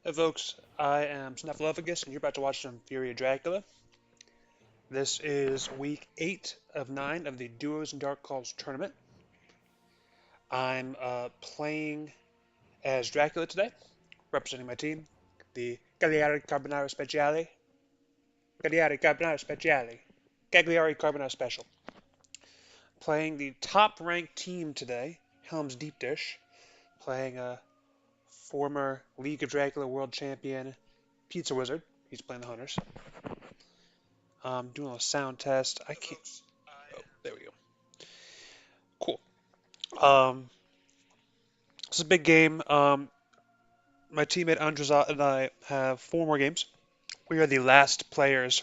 Hey folks, I am Snuff and you're about to watch some Fury of Dracula. This is week 8 of 9 of the Duos and Dark Calls tournament. I'm playing as Dracula today, representing my team, the Cagliari Carbonara Speciale. Cagliari Carbonara Speciale. Cagliari Carbonara Special. Playing the top ranked team today, Helm's Deep Dish, playing a former League of Dracula world champion, Pizzawizard. He's playing the Hunters. Doing a sound test. I can't. Oh, there we go. Cool. Um, it's a big game. My teammate Andrzej and I have 4 more games. We are the last players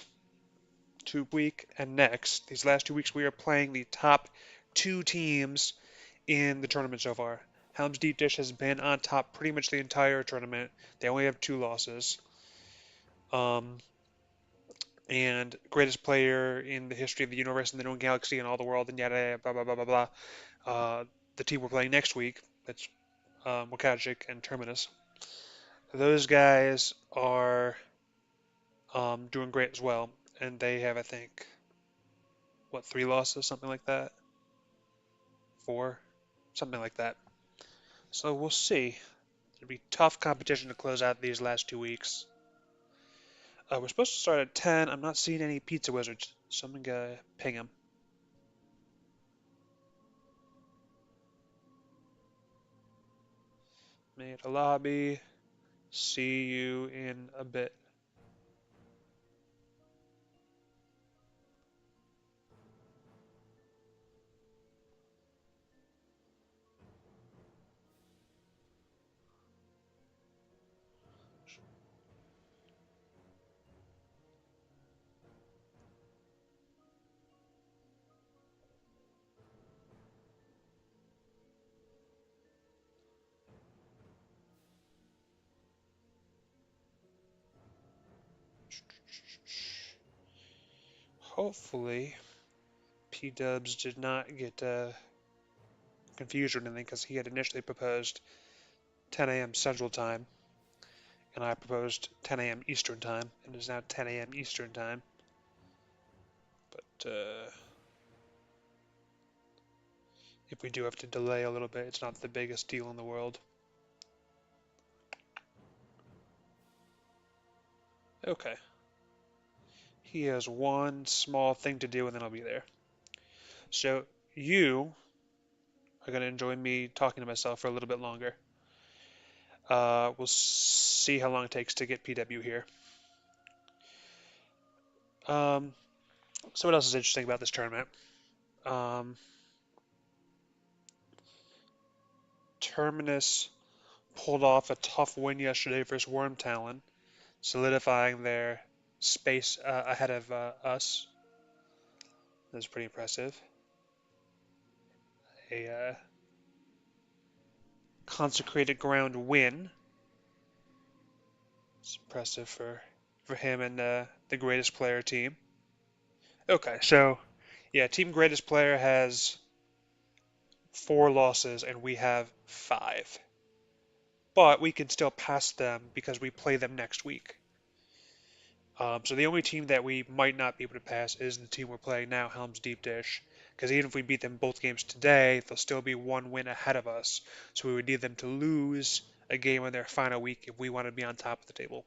to week and next. These last 2 weeks, we are playing the top 2 teams in the tournament so far. Helm's Deep Dish has been on top pretty much the entire tournament. They only have 2 losses. Um, and greatest player in the history of the universe and the known galaxy and all the world and yada yada blah blah blah blah blah. The team we're playing next week, that's Wakajic and Terminus. Those guys are doing great as well, and they have, I think, what, 3 losses, something like that, 4, something like that. So we'll see. It'll be tough competition to close out these last 2 weeks. We're supposed to start at 10. I'm not seeing any Pizza Wizards, so I'm gonna ping them. Made a lobby. See you in a bit. Hopefully, P-Dubs did not get confused or anything because he had initially proposed 10 a.m. Central Time, and I proposed 10 a.m. Eastern Time, and it is now 10 a.m. Eastern Time. But if we do have to delay a little bit, it's not the biggest deal in the world. Okay. He has one small thing to do, and then I'll be there. So you are going to enjoy me talking to myself for a little bit longer. We'll see how long it takes to get PW here. Um, so what else is interesting about this tournament? Um, Terminus pulled off a tough win yesterday versus Worm Talon, solidifying their space ahead of us. That was pretty impressive. A consecrated ground win. It's impressive for him and the greatest player team. Okay, so yeah, team greatest player has 4 losses and we have 5. But we can still pass them because we play them next week. So the only team that we might not be able to pass is the team we're playing now, Helm's Deep Dish. Because even if we beat them both games today, they'll still be 1 win ahead of us. So we would need them to lose a game in their final week if we want to be on top of the table.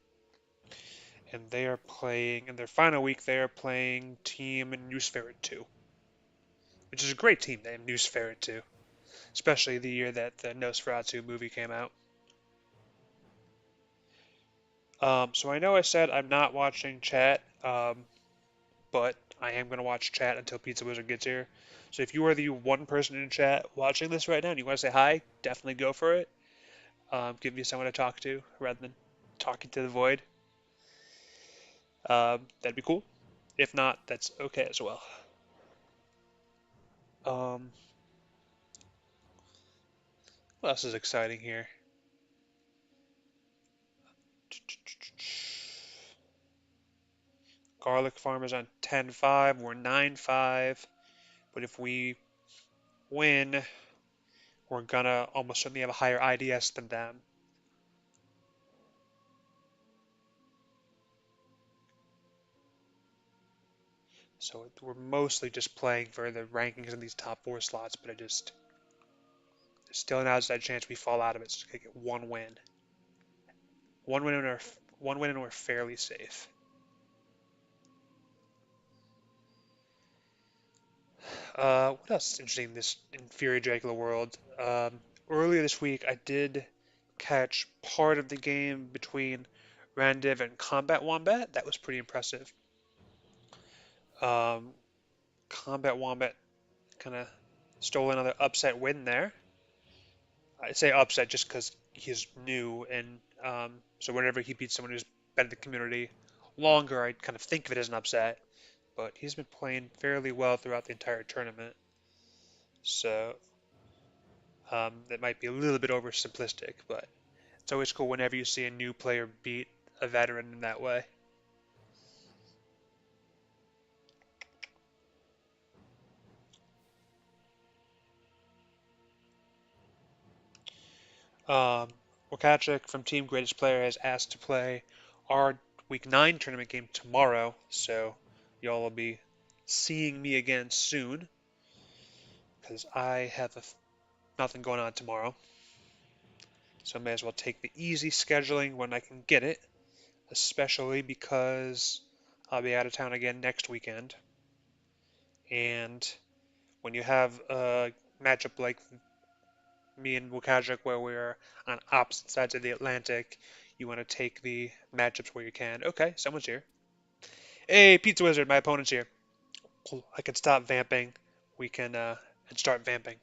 And they are playing, in their final week, they are playing Team Newsferret 2, which is a great team name, Newsferret 2, especially the year that the Nosferatu movie came out. So I know I said I'm not watching chat, but I am going to watch chat until Pizza Wizard gets here. So if you are the one person in chat watching this right now and you want to say hi, definitely go for it. Give me someone to talk to rather than talking to the void. That'd be cool. If not, that's okay as well. Um, what else is exciting here? Garlic Farm is on 10-5. We're 9-5. But if we win, we're gonna almost certainly have a higher IDS than them. So we're mostly just playing for the rankings in these top four slots, but there's still an outside chance we fall out of it. So we get one win. One win and we're fairly safe. What else is interesting in Fury of Dracula world? Earlier this week, I did catch part of the game between Randiv and Combat Wombat. That was pretty impressive. Um, Combat Wombat kind of stole another upset win there. I say upset just because he's new, and so whenever he beats someone who's been in the community longer, I kind of think of it as an upset. But he's been playing fairly well throughout the entire tournament, so that might be a little bit oversimplistic, but it's always cool whenever you see a new player beat a veteran in that way. Um, Wakachik from Team Greatest Player has asked to play our Week 9 tournament game tomorrow, so y'all will be seeing me again soon because I have nothing going on tomorrow. So I may as well take the easy scheduling when I can get it, especially because I'll be out of town again next weekend. And when you have a matchup like me and Wukajik where we're on opposite sides of the Atlantic, you want to take the matchups where you can. Okay, someone's here. Hey, Pizzawizard, my opponent's here. Cool. I can stop vamping. We can and start vamping.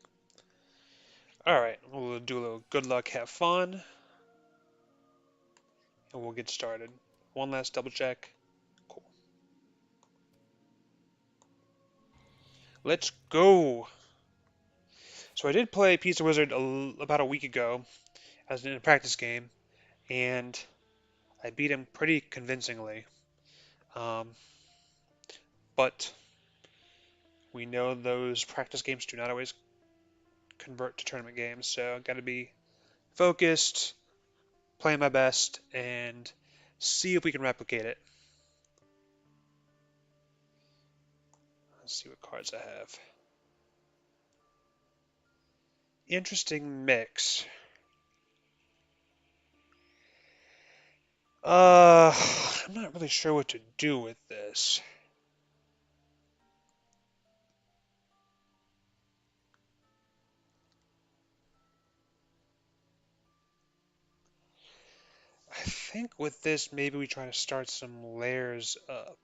All right, we'll do a little good luck, have fun, and we'll get started. One last double check. Cool. Let's go. So I did play Pizzawizard about a week ago as in a practice game, and I beat him pretty convincingly. Um, but we know those practice games do not always convert to tournament games, so I've got to be focused, playing my best, and see if we can replicate it. Let's see what cards I have. Interesting mix. Uh, I'm not really sure what to do with this. I think with this, maybe we try to start some layers up.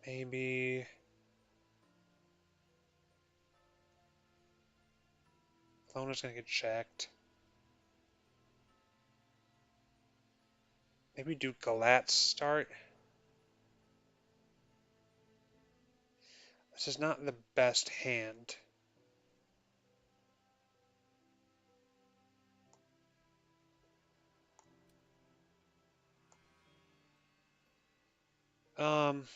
Maybe Lona's gonna get checked. Maybe do Galat's start. This is not the best hand. Um,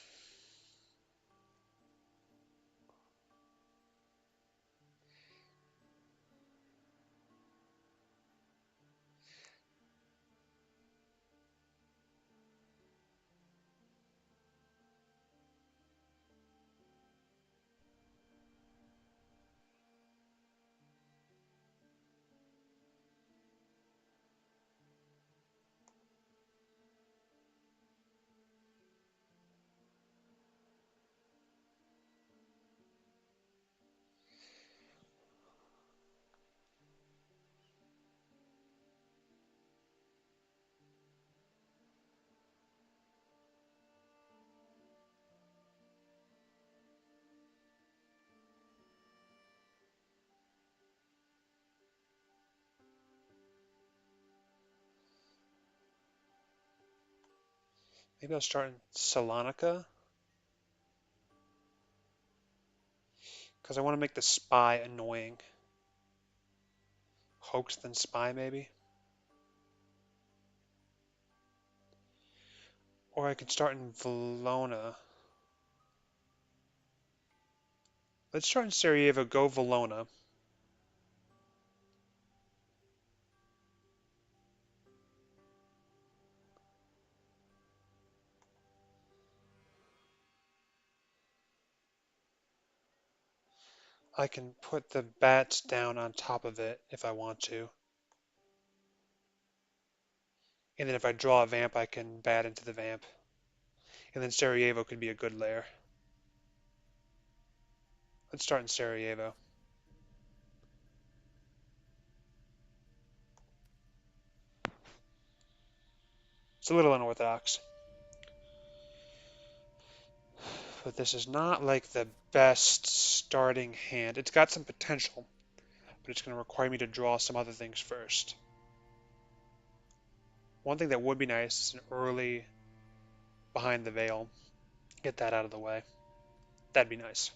Maybe I'll start in Salonica because I want to make the spy annoying. Hoax then spy maybe, or I could start in Valona. Let's start in Sarajevo, go Valona. I can put the bats down on top of it if I want to. And then if I draw a vamp, I can bat into the vamp. And then Sarajevo could be a good lair. Let's start in Sarajevo. It's a little unorthodox. But this is not like the best starting hand. It's got some potential, but it's going to require me to draw some other things first. One thing that would be nice is an early behind the veil. Get that out of the way. That'd be nice.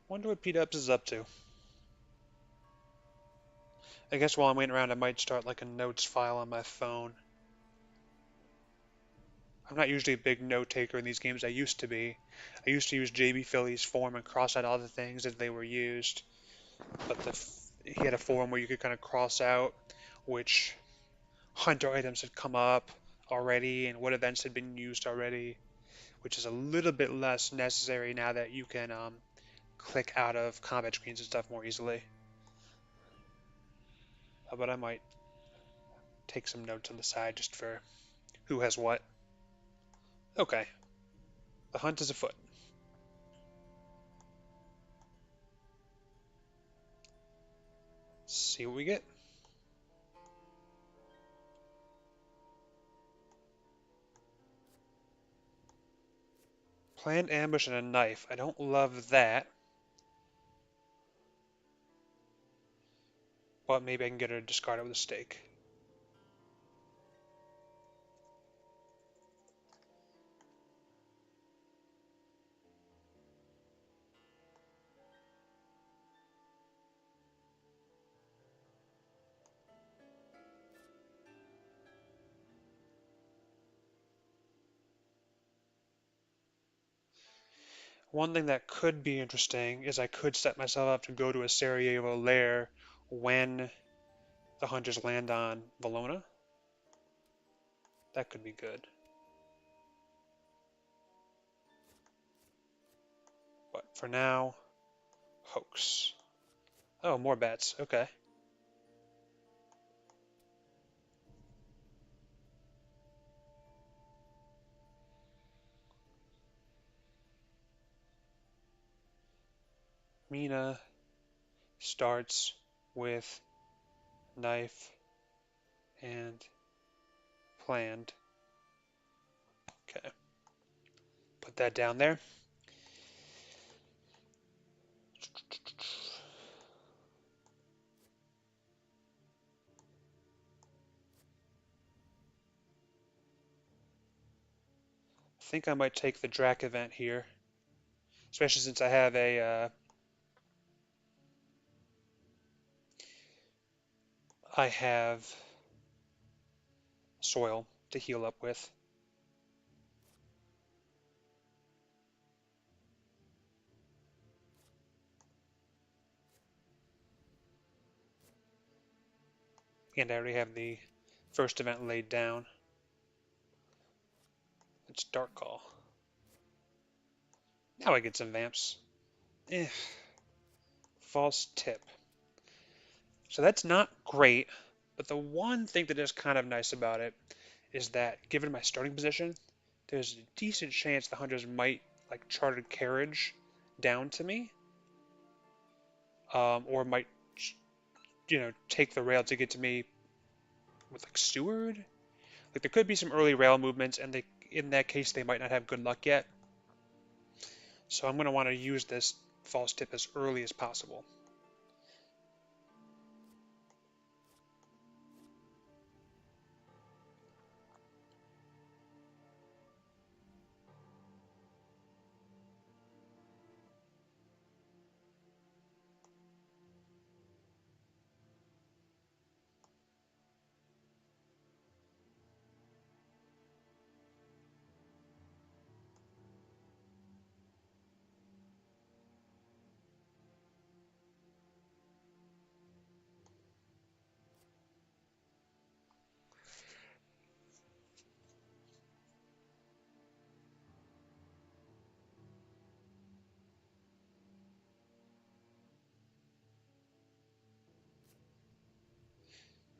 Wonder what P-Dubs is up to. I guess while I'm waiting around, I might start like a notes file on my phone. I'm not usually a big note taker in these games. I used to be. I used to use JB Philly's form and cross out all the things as they were used. But he had a form where you could kind of cross out which hunter items had come up already and what events had been used already, which is a little bit less necessary now that you can click out of combat screens and stuff more easily. But I might take some notes on the side just for who has what. Okay, the hunt is afoot. See what we get. Planned ambush and a knife. I don't love that. But maybe I can get her to discard it with a stake. One thing that could be interesting is I could set myself up to go to a Sarajevo lair when the hunters land on Valona. That could be good. But for now, hoax. Oh, more bats. Okay. Mina starts with knife and planned. Okay. Put that down there. I think I might take the Drac event here, especially since I have I have soil to heal up with. And I already have the first event laid down. It's Dark Call. Now I get some vamps. False tip. So that's not great, but the one thing that is kind of nice about it is that given my starting position, there's a decent chance the hunters might like chartered carriage down to me, or might take the rail to get to me with like steward. Like there could be some early rail movements, and in that case they might not have good luck yet. So I'm going to want to use this false tip as early as possible.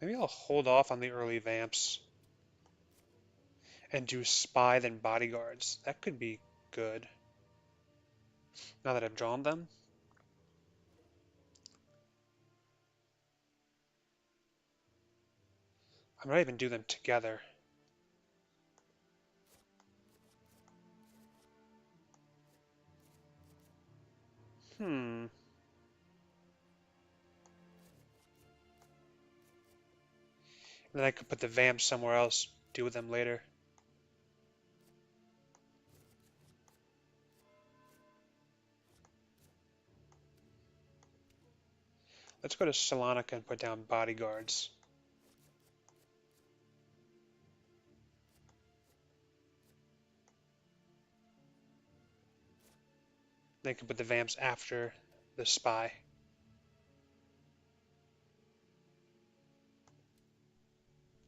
Maybe I'll hold off on the early vamps and do spy then bodyguards. That could be good. Now that I've drawn them. I might even do them together. Hmm. And then I could put the vamps somewhere else, deal with them later. Let's go to Salonica and put down bodyguards. They can put the vamps after the spy.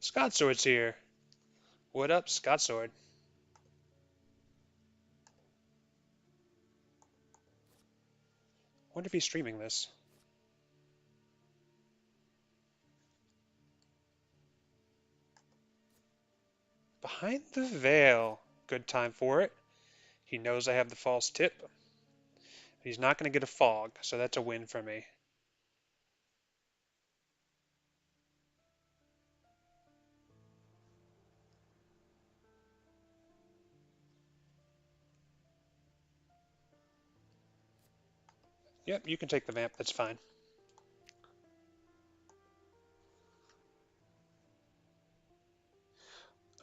Scott Sword's here. What up, Scott Sword? Wonder if he's streaming this. Behind the Veil. Good time for it. He knows I have the false tip. He's not going to get a fog, so that's a win for me. Yep, you can take the vamp. That's fine.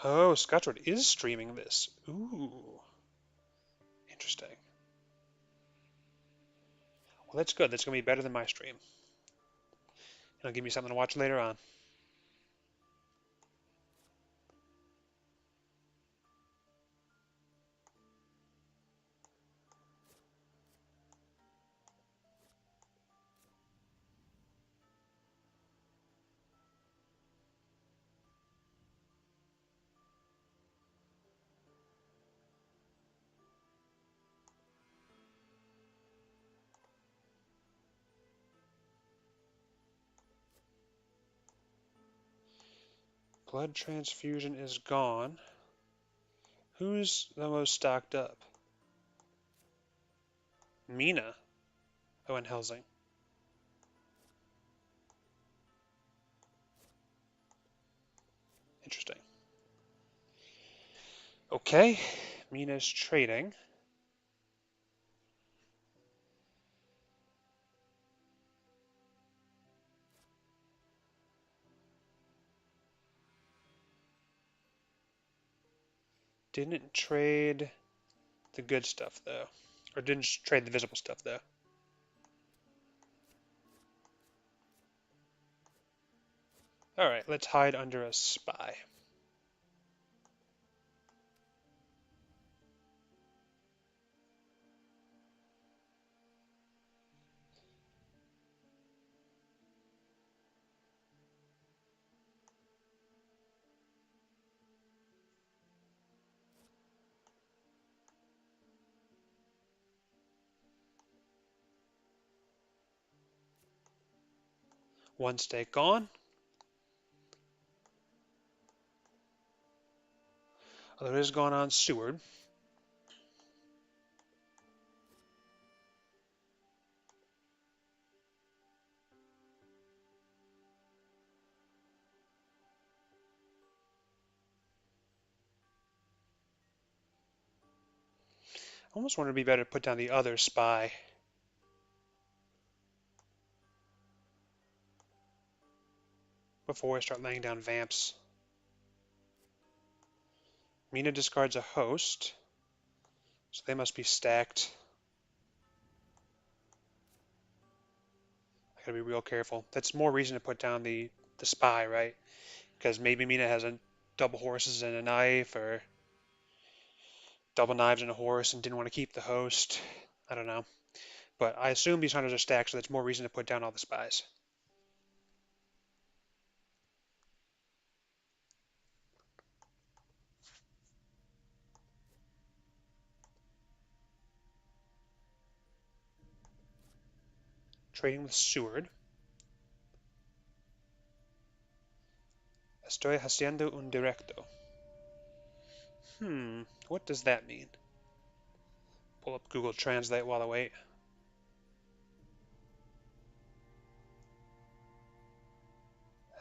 Oh, Scotchwood is streaming this. Ooh, interesting. Well, that's good. That's going to be better than my stream. It'll give me something to watch later on. Blood transfusion is gone. Who's the most stocked up? Mina. Oh, and Helsing. Interesting. Okay, Mina's trading. Didn't trade the good stuff, though. Or didn't trade the visible stuff, though. Alright, let's hide under a spy. One stake gone. Although it is gone on Seward. I almost want to be better to put down the other spy. Before I start laying down vamps. Mina discards a host. So they must be stacked. I gotta be real careful. That's more reason to put down the spy, right? Because maybe Mina has a double horses and a knife, or double knives and a horse and didn't want to keep the host. I don't know. But I assume these hunters are stacked, so that's more reason to put down all the spies. Trading with Seward. Estoy haciendo un directo. What does that mean? Pull up Google Translate while I wait.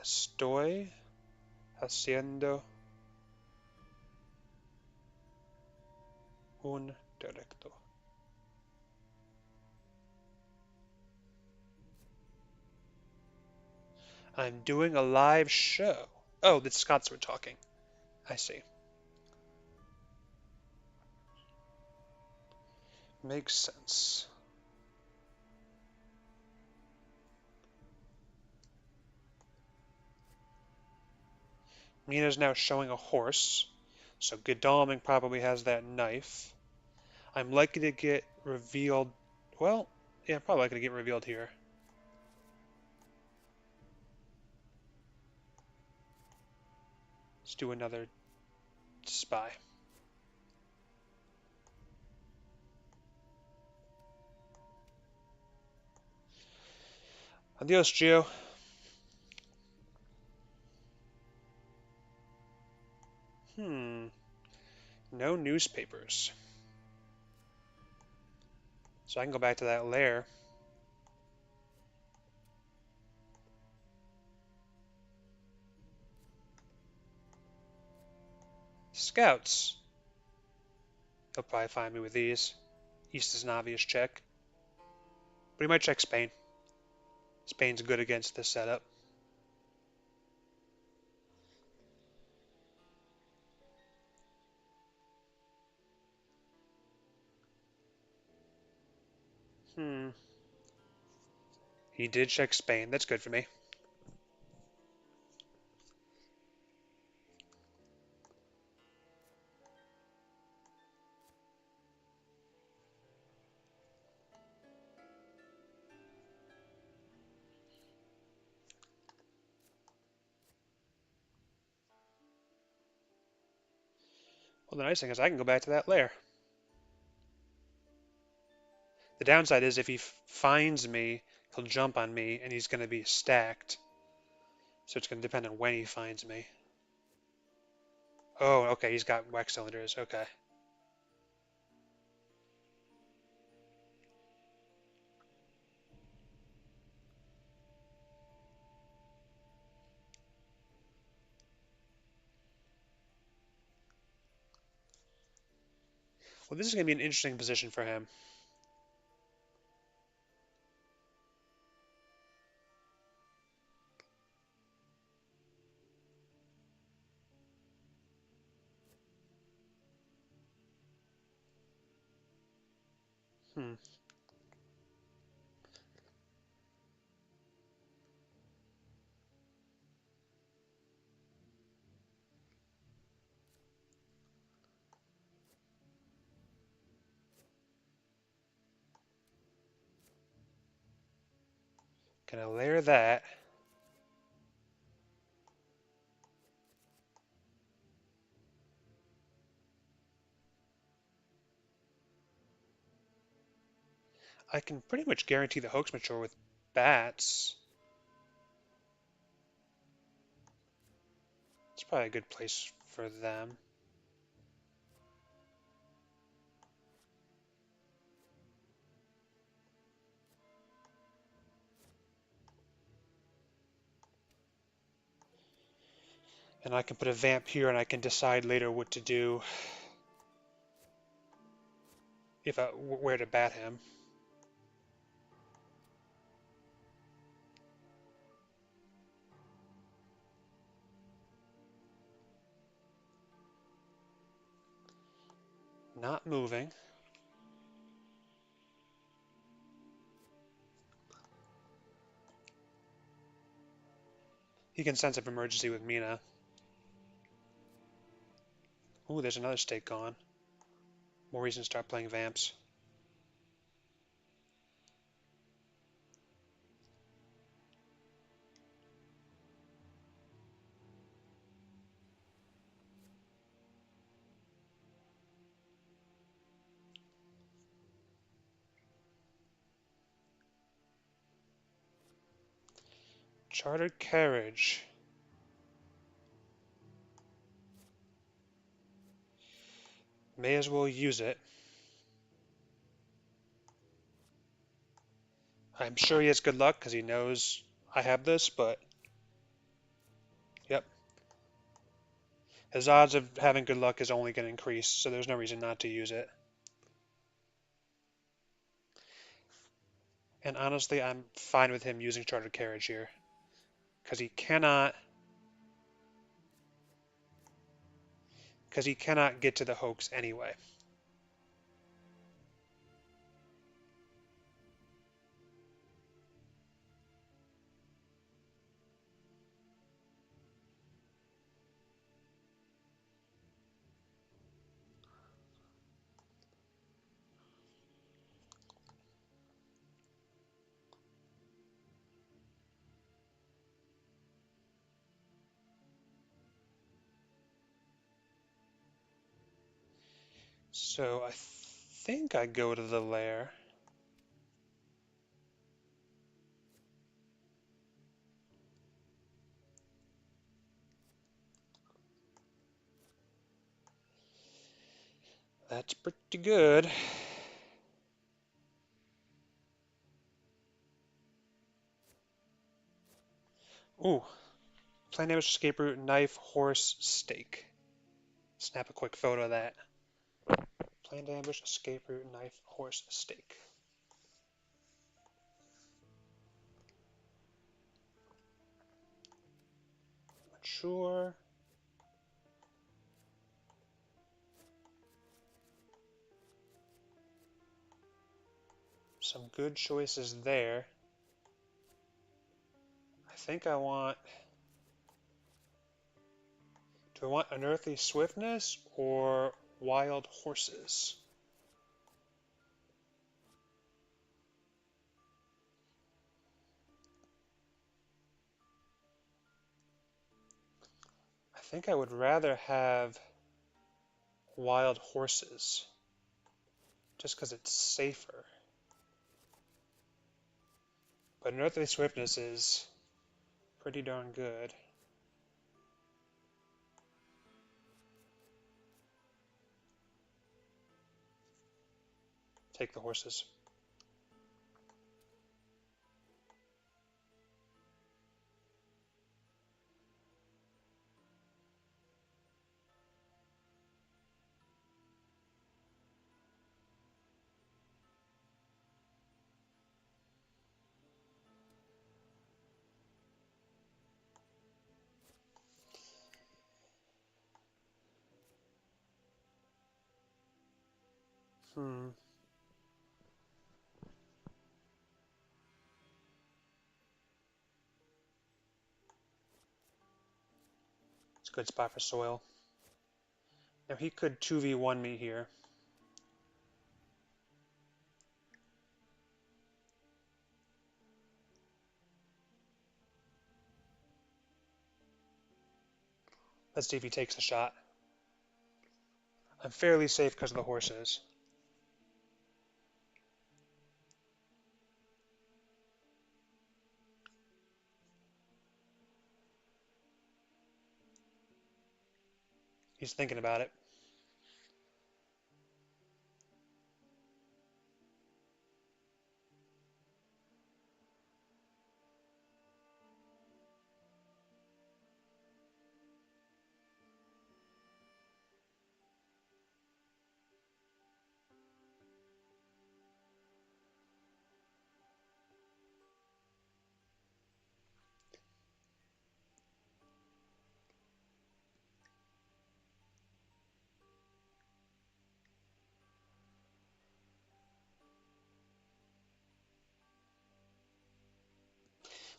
Estoy haciendo un directo. I'm doing a live show. Oh, the Scots were talking. I see. Makes sense. Mina's now showing a horse, so Godalming probably has that knife. I'm likely to get revealed. Well, yeah, probably likely to get revealed here. Let's do another spy. Adios, Gio. No newspapers. So I can go back to that lair. Scouts. He'll probably find me with these. East is an obvious check. But he might check Spain. Spain's good against this setup. He did check Spain. That's good for me. Well, the nice thing is I can go back to that lair. The downside is if he finds me, he'll jump on me, and he's going to be stacked. So it's going to depend on when he finds me. Oh, okay, he's got wax cylinders. Okay. Well, this is going to be an interesting position for him. Hmm. Gonna layer that. I can pretty much guarantee the hoax mature with bats. It's probably a good place for them. And I can put a vamp here and I can decide later what to do if where to bat him. Not moving. He can sense of emergency with Mina. Ooh, there's another stake gone. More reason to start playing vamps. Chartered carriage. May as well use it. I'm sure he has good luck because he knows I have this, but yep. His odds of having good luck is only going to increase, so there's no reason not to use it. And honestly, I'm fine with him using chartered carriage here because he cannot get to the hoax anyway. So I think I go to the lair. That's pretty good. Ooh, plan damage, escape route, knife, horse, stake. Snap a quick photo of that. Planned ambush, escape route, knife, horse, stake. Mature. Some good choices there. I think I want... Do I want unearthly swiftness or wild horses? I think I would rather have wild horses, just because it's safer. But unearthly swiftness is pretty darn good. Take the horses. Hmm. It's a good spot for soil. Now he could 2v1 me here. Let's see if he takes the shot. I'm fairly safe because of the horses. He's thinking about it.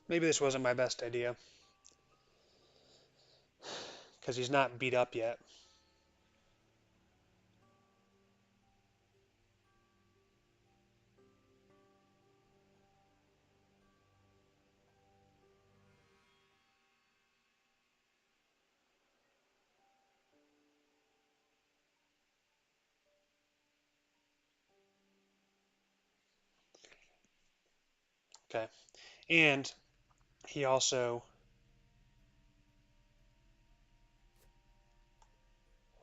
Maybe this wasn't my best idea, because he's not beat up yet. Okay. And he also...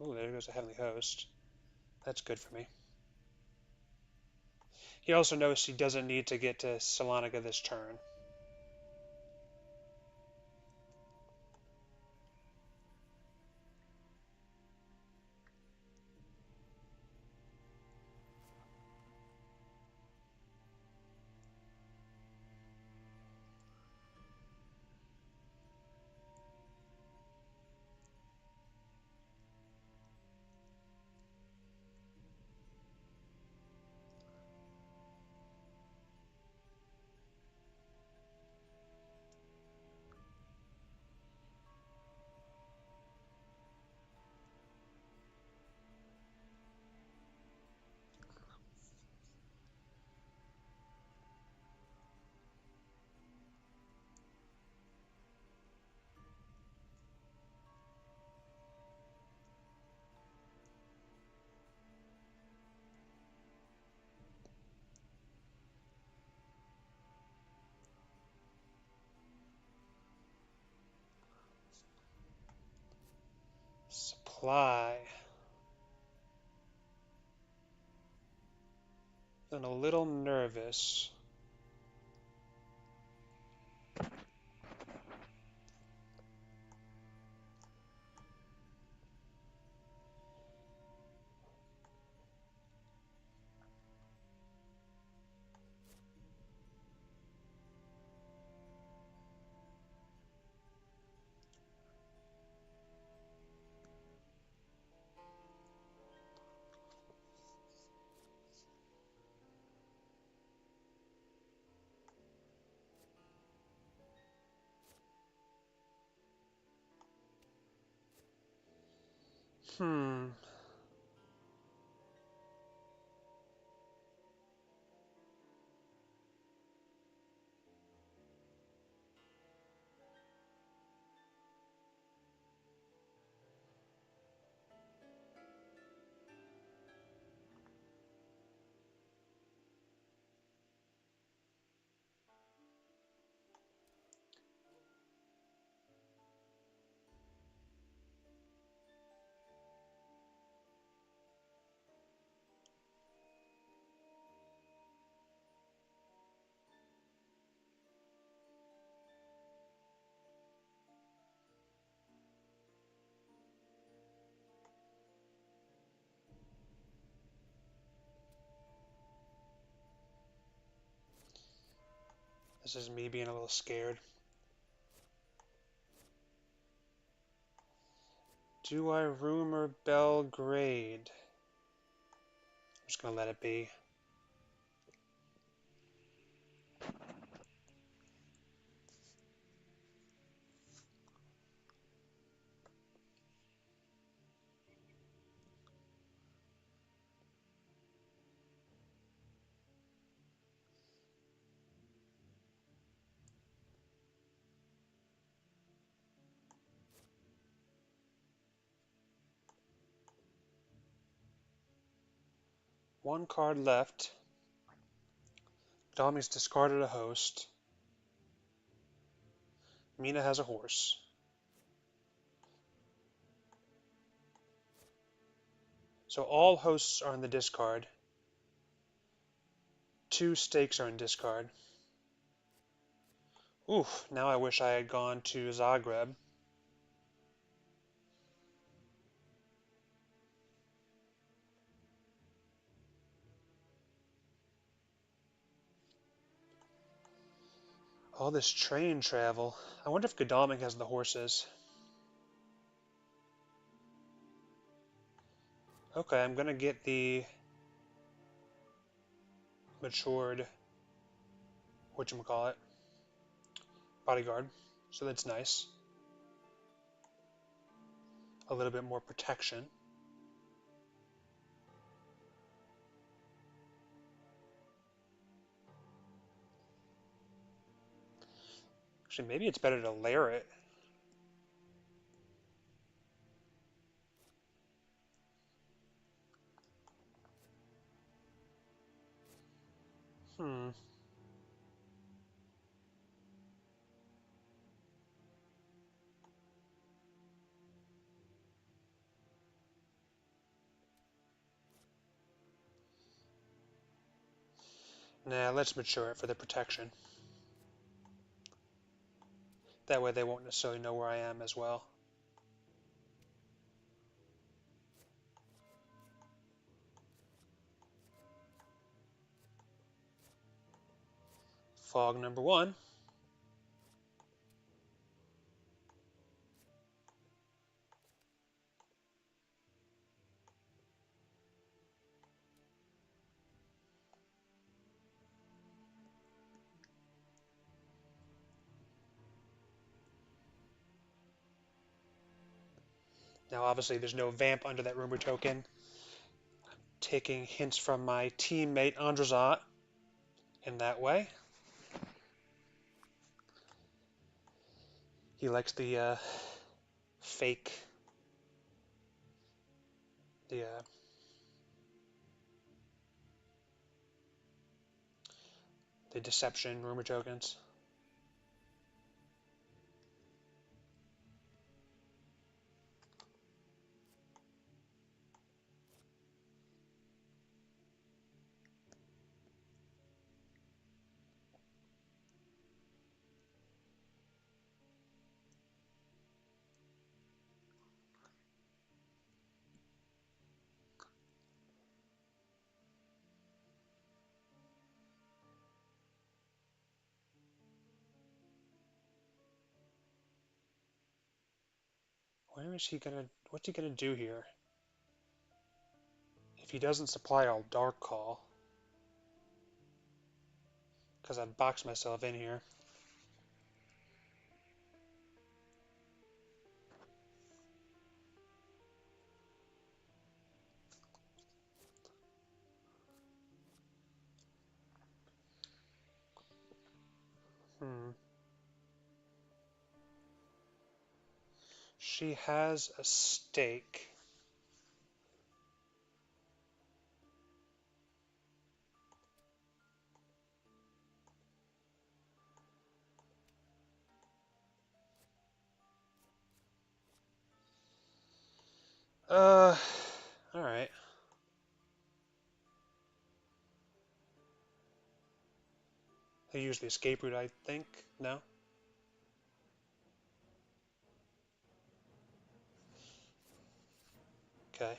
Oh, there goes a Heavenly Host. That's good for me. He also knows he doesn't need to get to Salonica this turn. Supply. Feeling a little nervous. Hmm. This is me being a little scared. Do I rumor Belgrade? I'm just gonna let it be. One card left. Domi's discarded a host. Mina has a horse. So all hosts are in the discard. 2 stakes are in discard. Oof, now I wish I had gone to Zagreb. All this train travel. I wonder if Godalming has the horses. Okay, I'm gonna get the matured, whatchamacallit, bodyguard. So that's nice. A little bit more protection. Actually, maybe it's better to layer it. Hmm. Nah, let's mature it for the protection. That way they won't necessarily know where I am as well. Fog number 1. Now obviously there's no vamp under that rumor token. Taking hints from my teammate Andrazat in that way. He likes the fake, the deception rumor tokens. Where is he gonna, what's he gonna do here? If he doesn't supply, I'll Dark Call. Because I've boxed myself in here. She has a stake. Alright. They use the escape route, I think. No? Okay.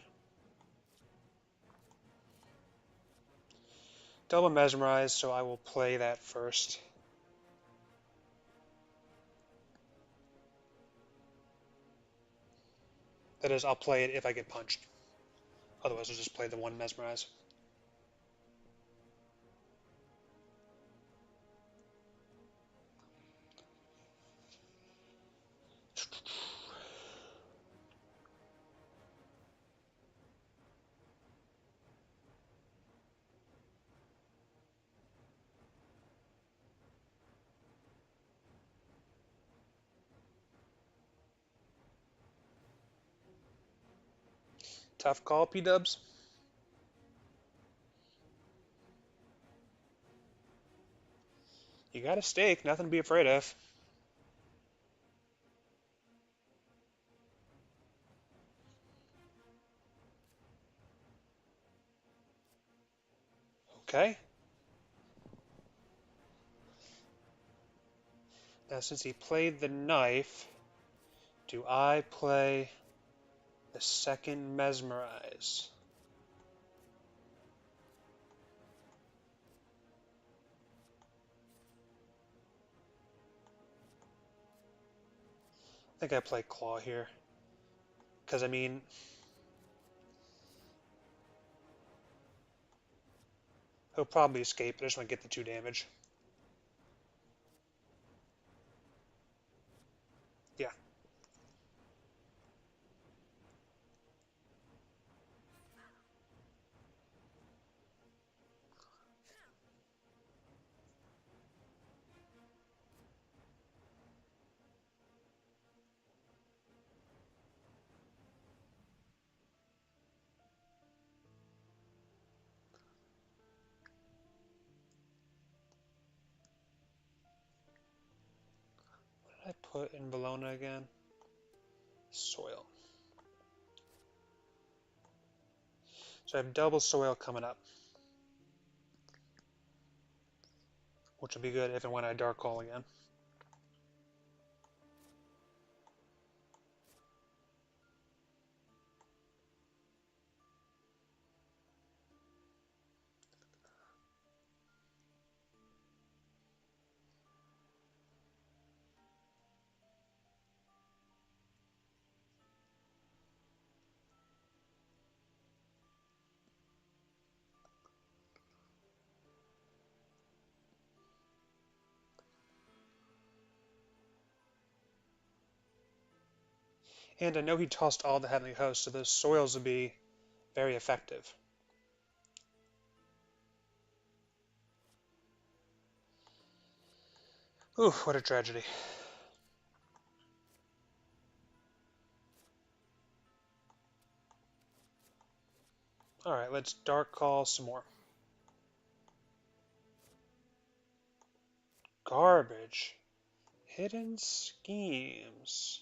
Double Mesmerize, so I will play that first. That is, I'll play it if I get punched. Otherwise, I'll just play the one Mesmerize. Tough call, P-dubs. You got a stake, nothing to be afraid of. Okay. Now, since he played the knife, do I play the second Mesmerize? I think I play Claw here. Because, I mean, he'll probably escape, but I just want to get the 2 damage. Yeah. What did I put in Bologna again? Soil. So I have double soil coming up. which will be good if and when I Dark Call again. And I know he tossed all the Heavenly Hosts, so those soils will be very effective. Ooh, what a tragedy. Alright, let's Dark Call some more. Garbage. Hidden schemes.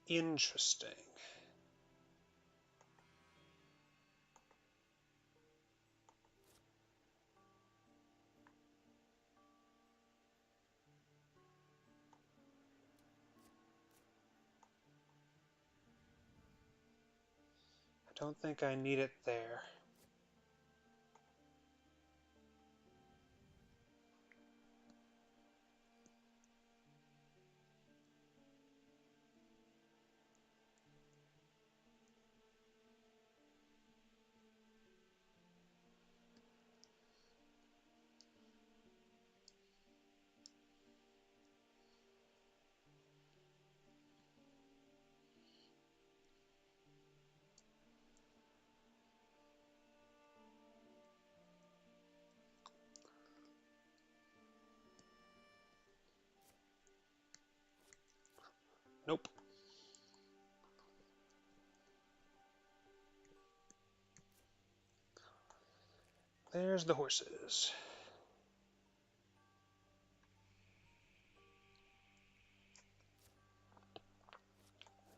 Interesting. I don't think I need it there. Nope. There's the horses.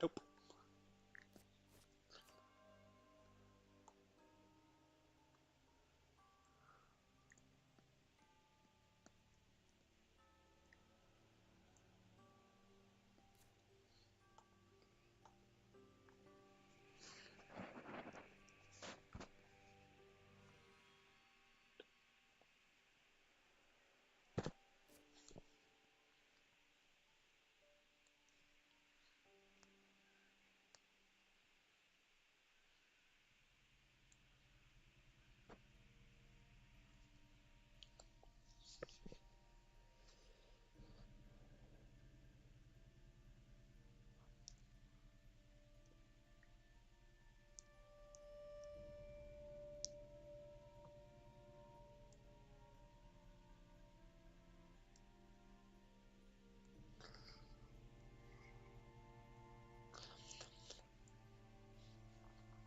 Nope.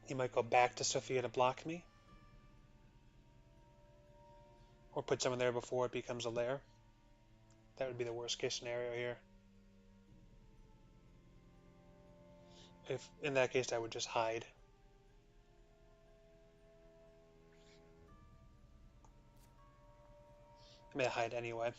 He might go back to Sophia to block me. Or put someone there before it becomes a lair. That would be the worst case scenario here. If in that case I would just hide. I may hide anyway.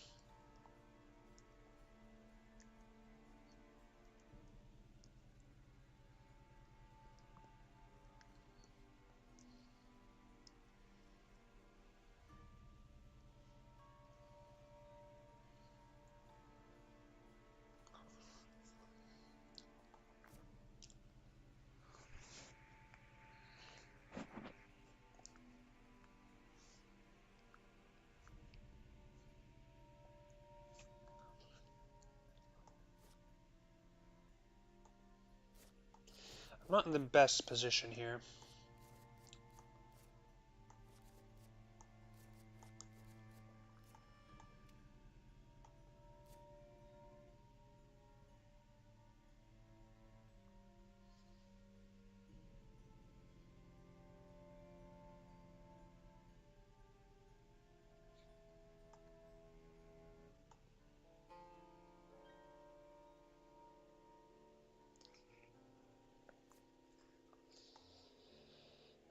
I'm not in the best position here.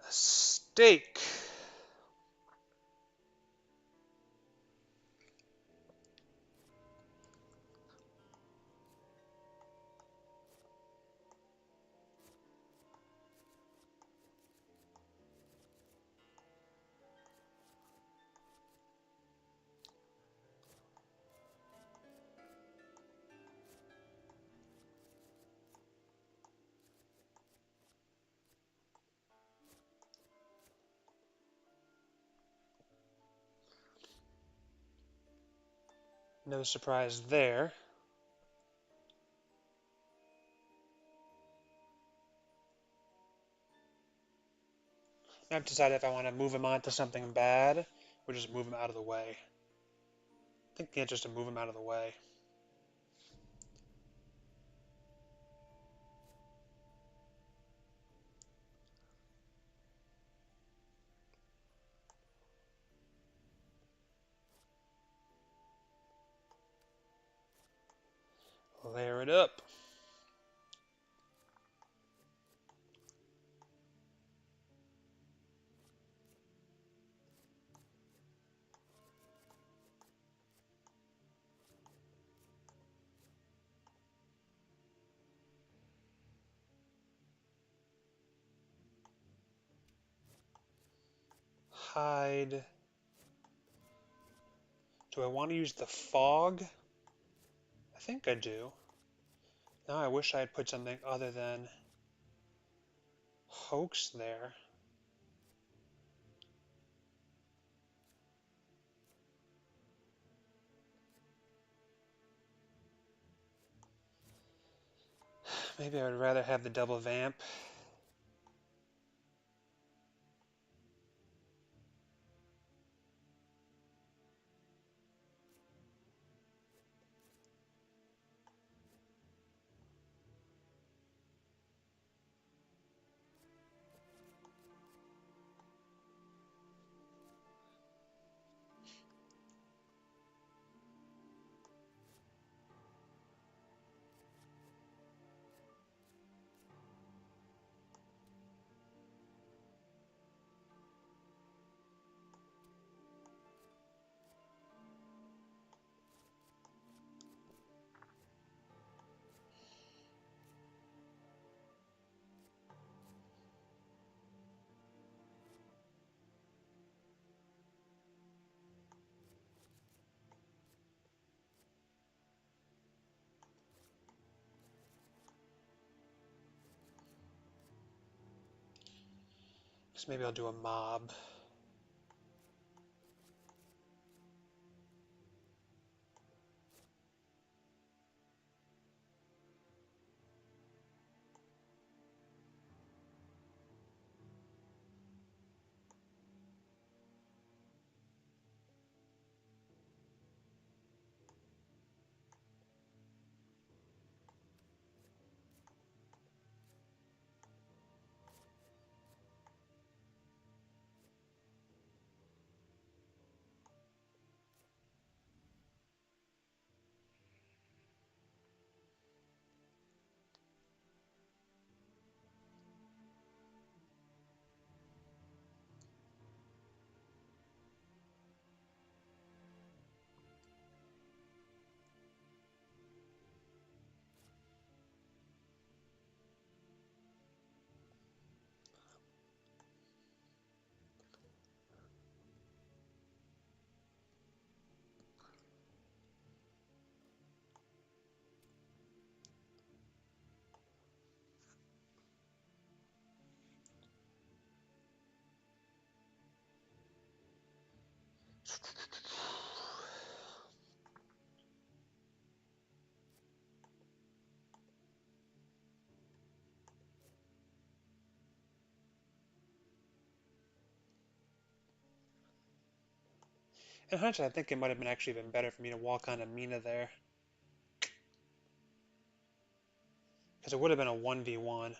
A stake. No surprise there. I've decided if I want to move him on to something bad or just move him out of the way. I think the answer is to move him out of the way. Layer it up. Hide. Do I want to use the fog? I think I do. Now I wish I had put something other than hoax there. Maybe I would rather have the double vamp. So maybe I'll do a mob. And honestly, I think it might have been actually been better for me to walk on Amina there. Because it would have been a 1v1.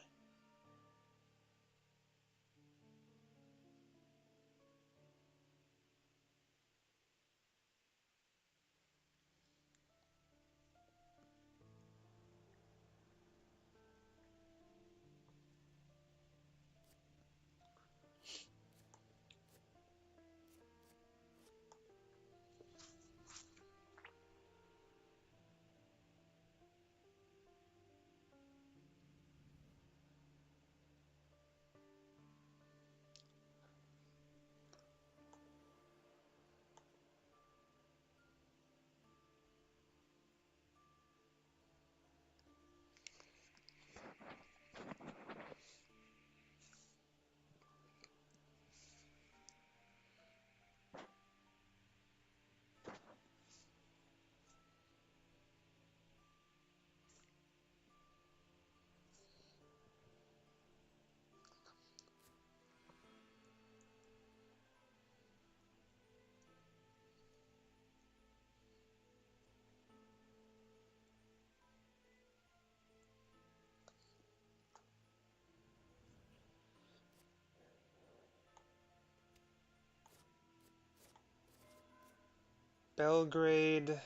Belgrade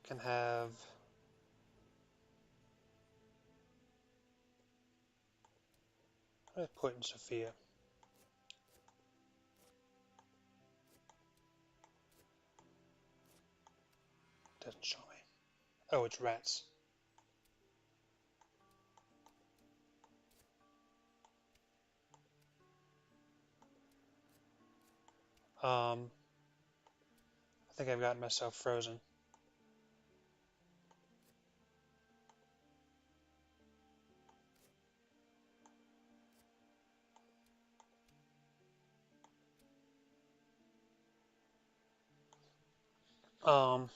can have what did I put in Sofia? Doesn't show me. Oh, it's rats. I think I've gotten myself frozen. Um,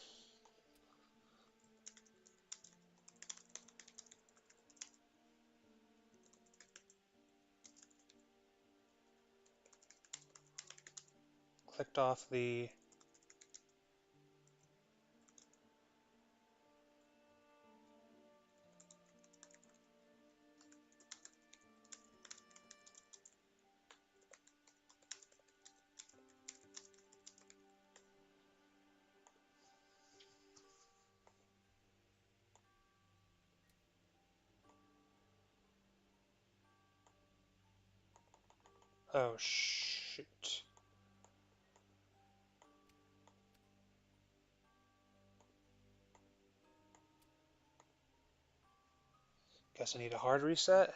Clicked off the oh shoot. Guess I need a hard reset.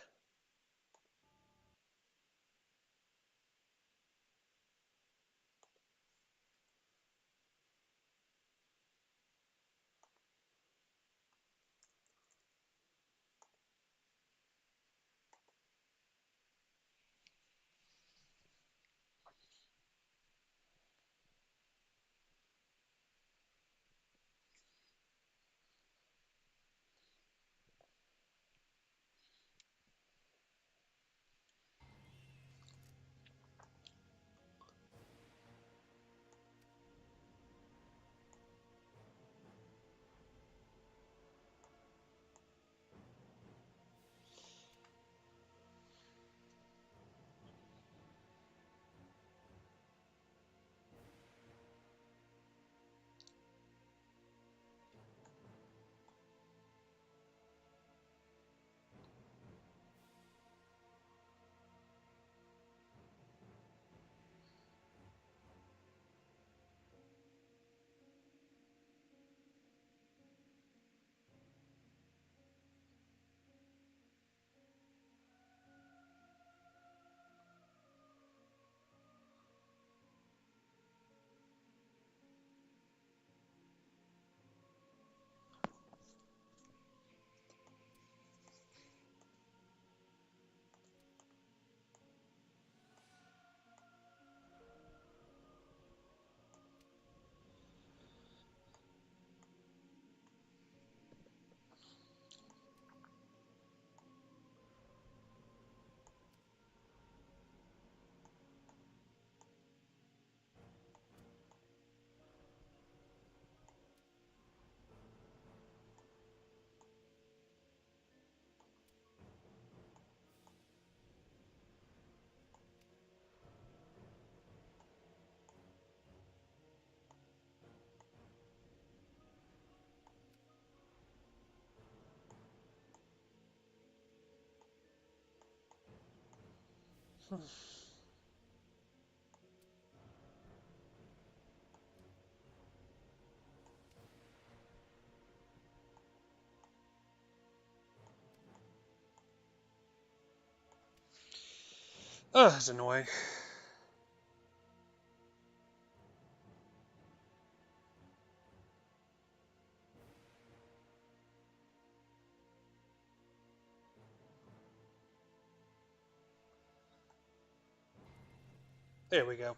Oh, that's annoying. There we go.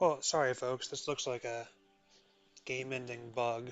Well, sorry folks, this looks like a game-ending bug.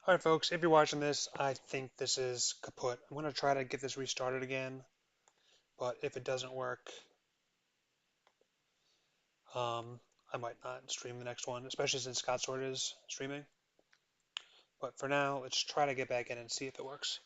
Alright folks, if you're watching this, I think this is kaput. I'm going to try to get this restarted again, but if it doesn't work, I might not stream the next one, especially since Scott Sword is streaming. But for now, let's try to get back in and see if it works.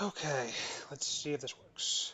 Okay, let's see if this works.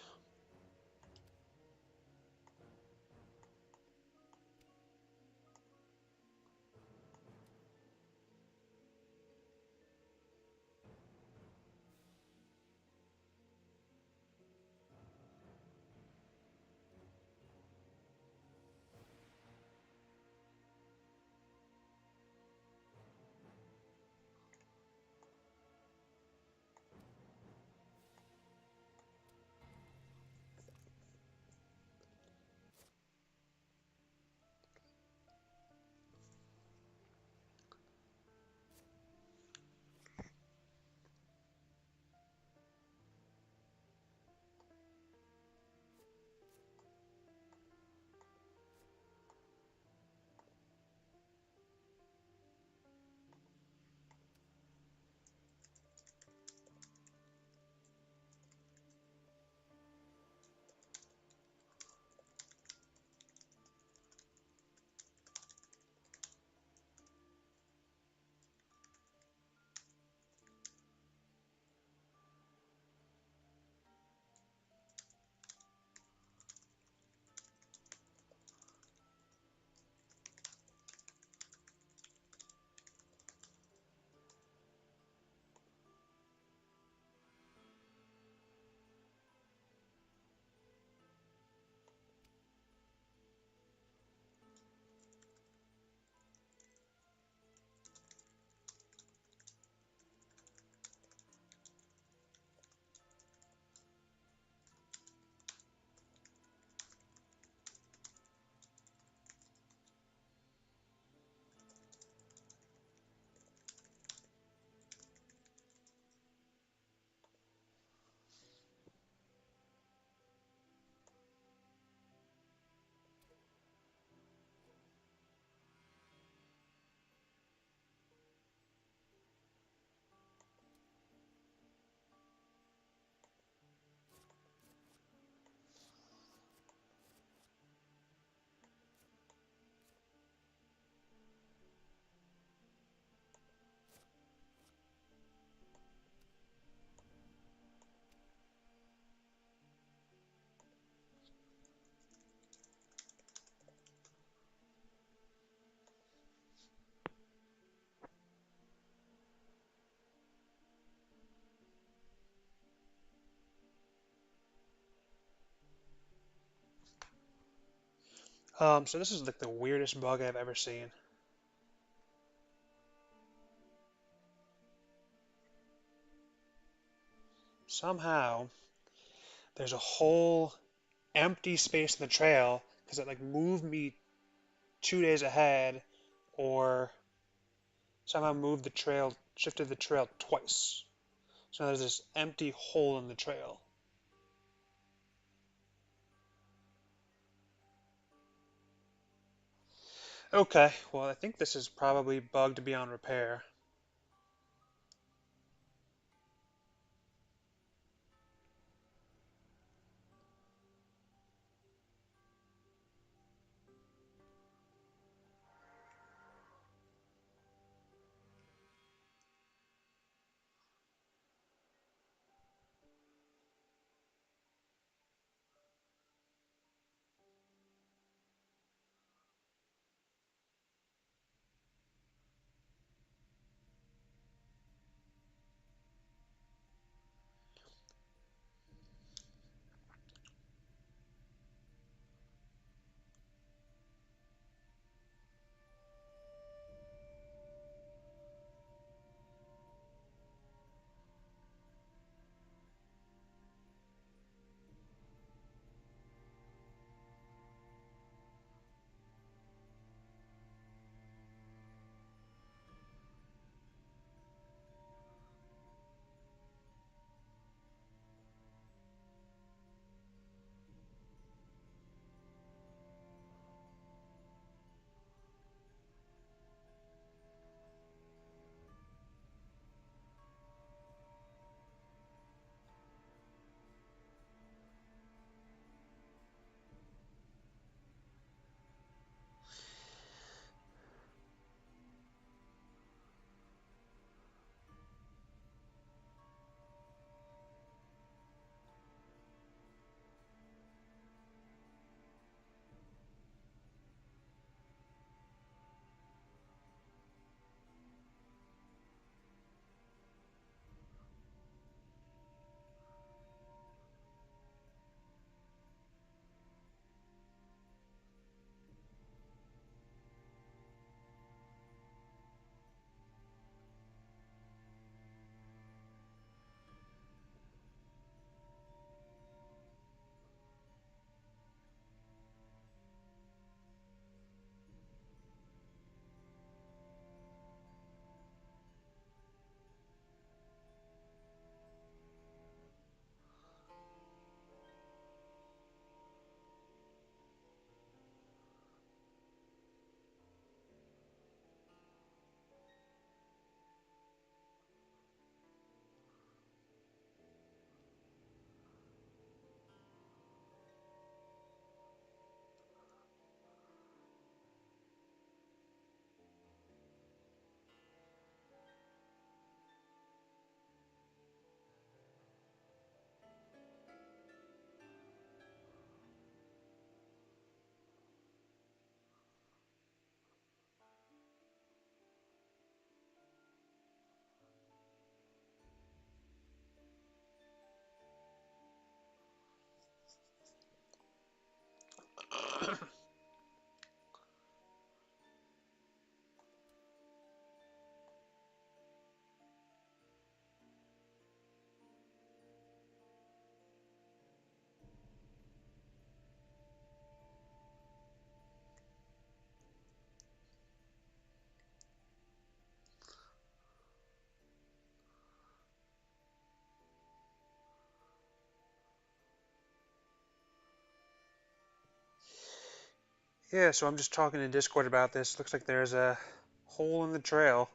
So this is like the weirdest bug I've ever seen. Somehow, there's a whole empty space in the trail because it like moved me 2 days ahead, or somehow moved the trail, shifted the trail twice. So there's this empty hole in the trail. Okay, well, I think this is probably bugged beyond repair. Yeah, so I'm just talking in Discord about this. Looks like there's a hole in the trail.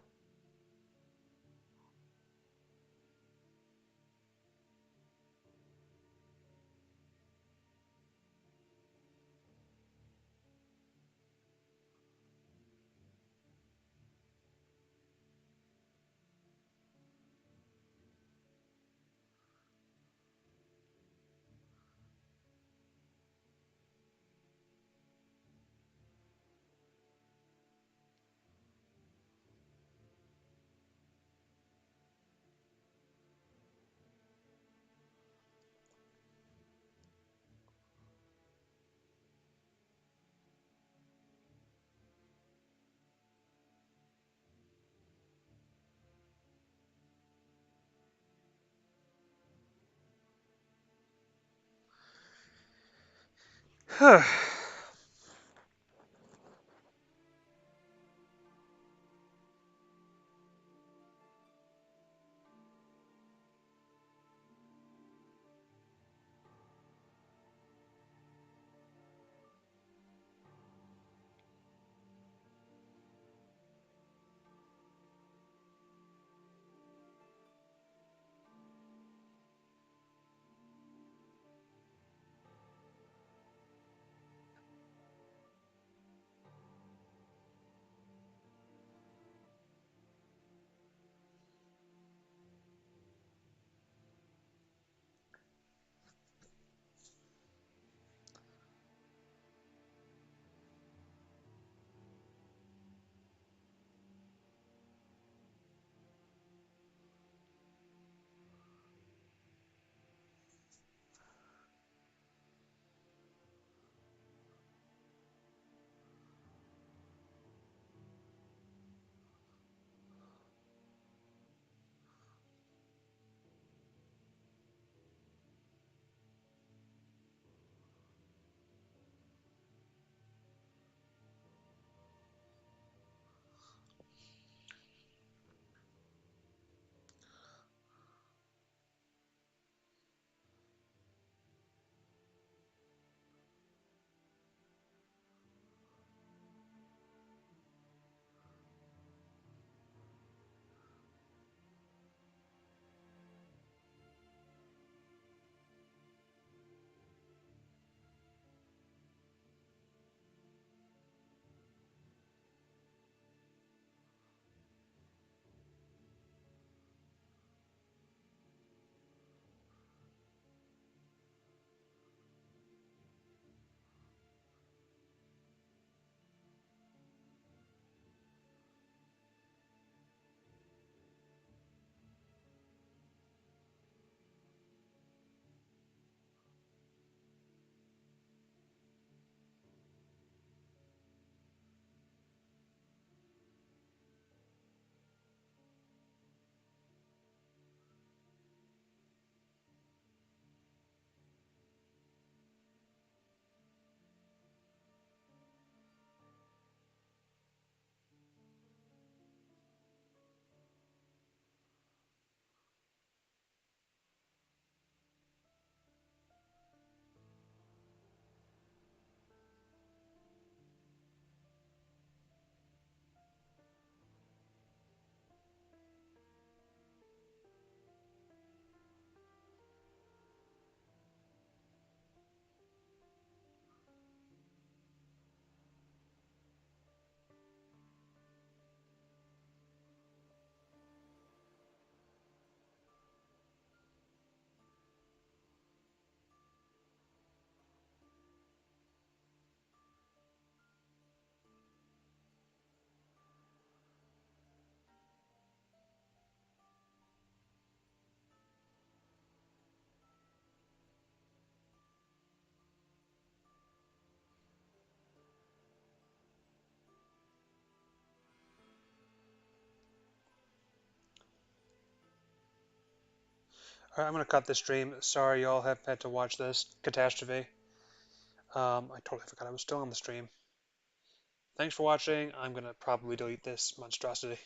Huh. All right, I'm gonna cut this stream. Sorry y'all have had to watch this catastrophe. I totally forgot I was still on the stream. Thanks for watching. I'm gonna probably delete this monstrosity.